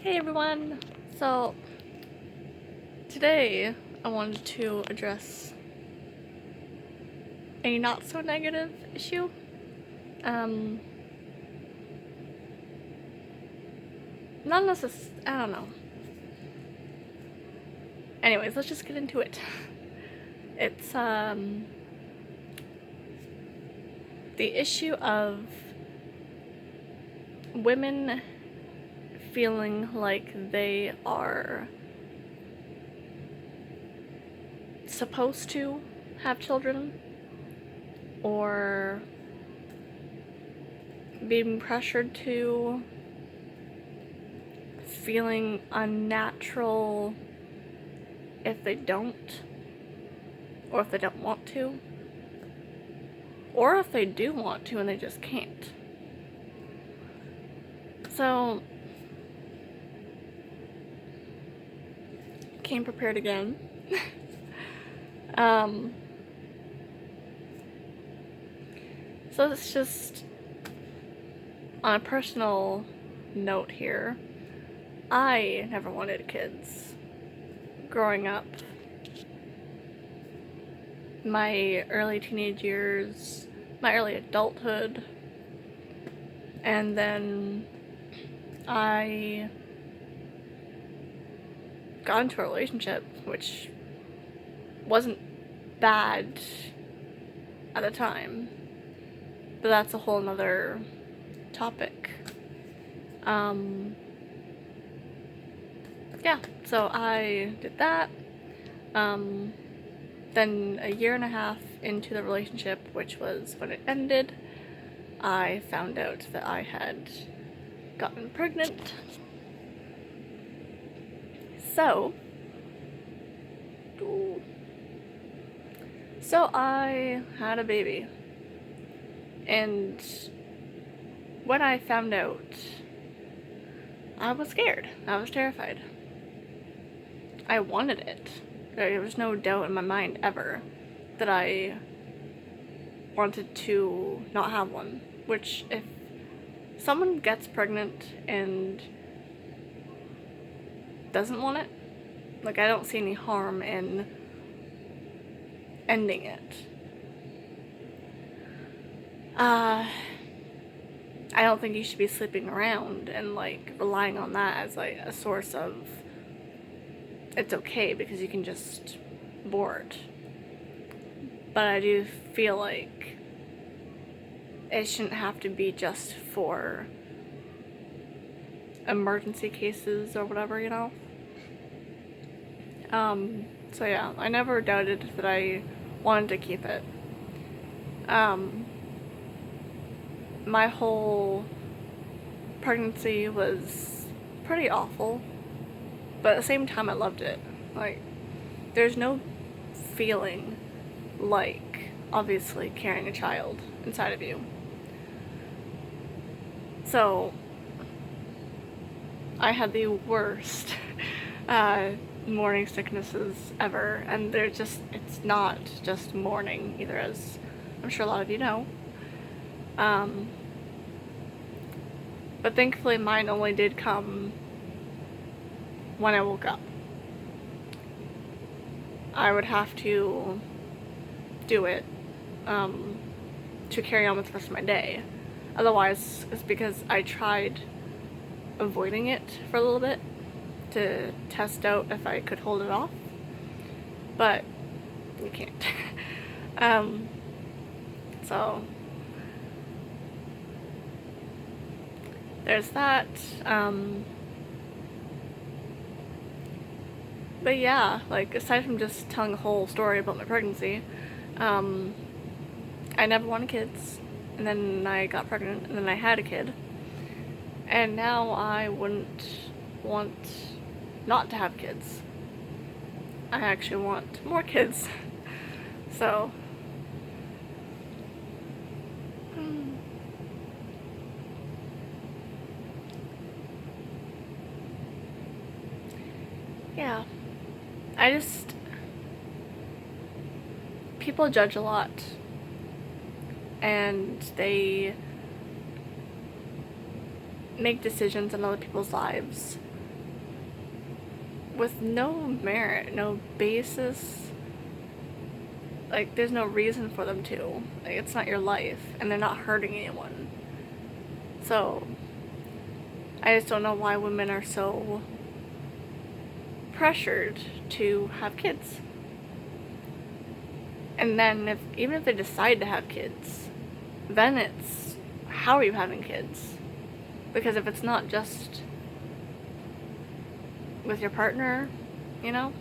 Hey everyone! So, today I wanted to address a not so negative issue. Not necessarily, I don't know. Anyways, let's just get into it. It's, the issue of women feeling like they are supposed to have children, or being pressured to, feeling unnatural if they don't, or if they don't want to, or if they do want to and they just can't. So, came prepared again. So it's just on a personal note here. I never wanted kids growing up. My early teenage years, my early adulthood, and then I got into a relationship, which wasn't bad at the time, but that's a whole nother topic. Yeah, so I did that. Then a year and a half into the relationship, which was when it ended, I found out that I had gotten pregnant. So I had a baby, and when I found out, I was scared. I was terrified. I wanted it. There was no doubt in my mind ever that I wanted to not have one. Which, if someone gets pregnant and doesn't want it, like, I don't see any harm in ending it. I don't think you should be sleeping around and, like, relying on that as, like, a source of it's okay because you can just abort. But I do feel like it shouldn't have to be just for emergency cases or whatever, you know? So yeah, I never doubted that I wanted to keep it. My whole pregnancy was pretty awful, but at the same time I loved it. Like, there's no feeling like, obviously, carrying a child inside of you. So, I had the worst morning sicknesses ever, and it's not just morning either, as I'm sure a lot of you know. But thankfully mine only did come when I woke up. I would have to do it to carry on with the rest of my day. Otherwise, it's because I tried avoiding it for a little bit to test out if I could hold it off, but you can't. So there's that. But yeah, like, aside from just telling a whole story about my pregnancy, I never wanted kids, and then I got pregnant, and then I had a kid, and now I wouldn't want not to have kids. I actually want more kids. So, yeah. People judge a lot, and they make decisions in other people's lives with no merit, no basis. Like, there's no reason for them to. Like, it's not your life, and they're not hurting anyone. So, I just don't know why women are so pressured to have kids. And then, even if they decide to have kids, then it's, how are you having kids? Because if it's not just with your partner, you know,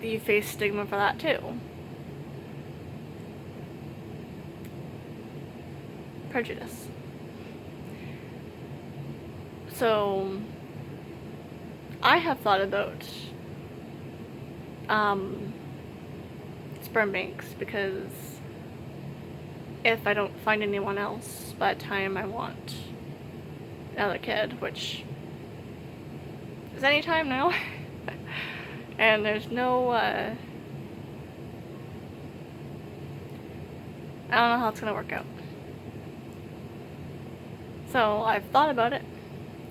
you face stigma for that too. Prejudice. So, I have thought about sperm banks, because if I don't find anyone else by the time I want another kid, which is any time now, and there's no, I don't know how it's gonna work out. So I've thought about it,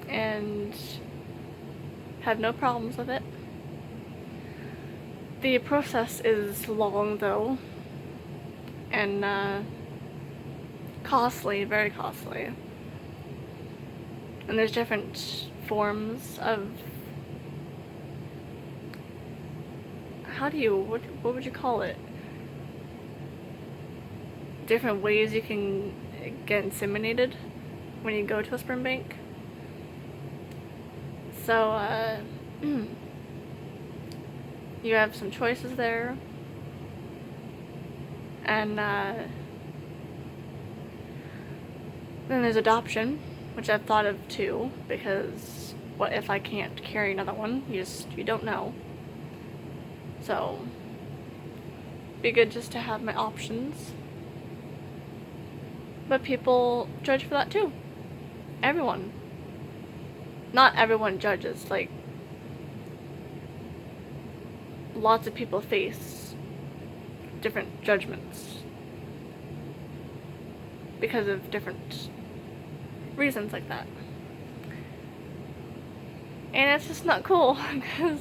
and had no problems with it. The process is long though, and costly, very costly. And there's different forms of, what would you call it? Different ways you can get inseminated when you go to a sperm bank. So, you have some choices there. And then there's adoption, which I've thought of too, because what if I can't carry another one? You don't know. So, be good just to have my options. But people judge for that too. Everyone. Not everyone judges, like, lots of people face different judgments because of different reasons like that. And it's just not cool, because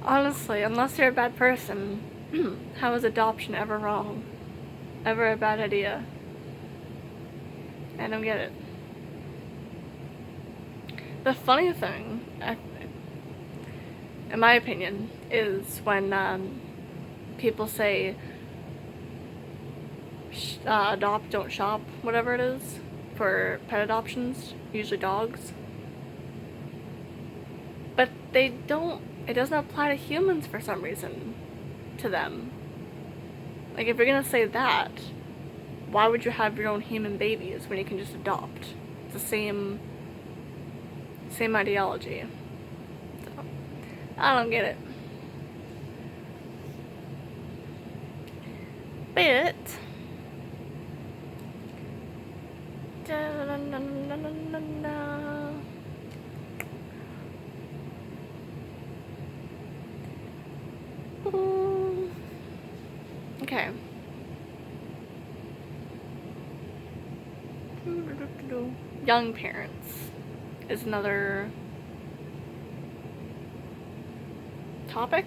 honestly, unless you're a bad person, how is adoption ever wrong? Ever a bad idea? I don't get it. The funny thing, in my opinion, is when people say adopt, don't shop, whatever it is, for pet adoptions, usually dogs. But it doesn't apply to humans for some reason to them. Like, if you're gonna say that, why would you have your own human babies when you can just adopt? It's the same ideology. So, I don't get it. But okay. Young parents is another topic.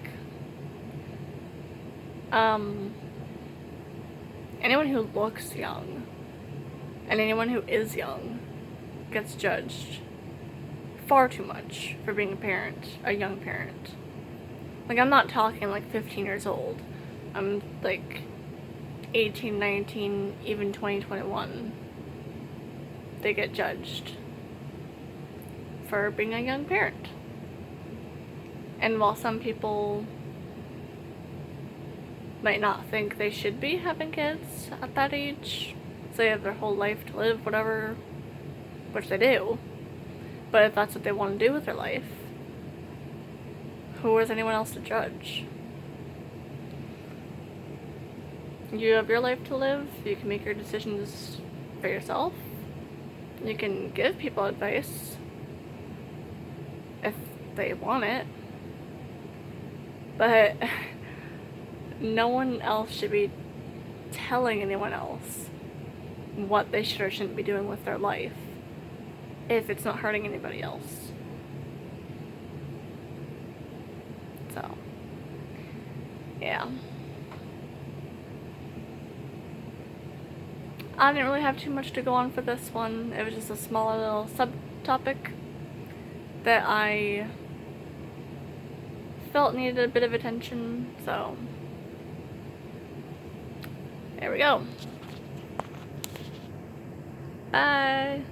Anyone who looks young and anyone who is young gets judged far too much for being a young parent. Like, I'm not talking like 15 years old. I'm like 18, 19, even 20, 21. They get judged for being a young parent. And while some people might not think they should be having kids at that age, so they have their whole life to live, whatever, which they do, but if that's what they want to do with their life, who is anyone else to judge? You have your life to live. You can make your decisions for yourself. You can give people advice if they want it, but no one else should be telling anyone else what they should or shouldn't be doing with their life if it's not hurting anybody else. Yeah. I didn't really have too much to go on for this one. It was just a smaller little subtopic that I felt needed a bit of attention, so there we go. Bye.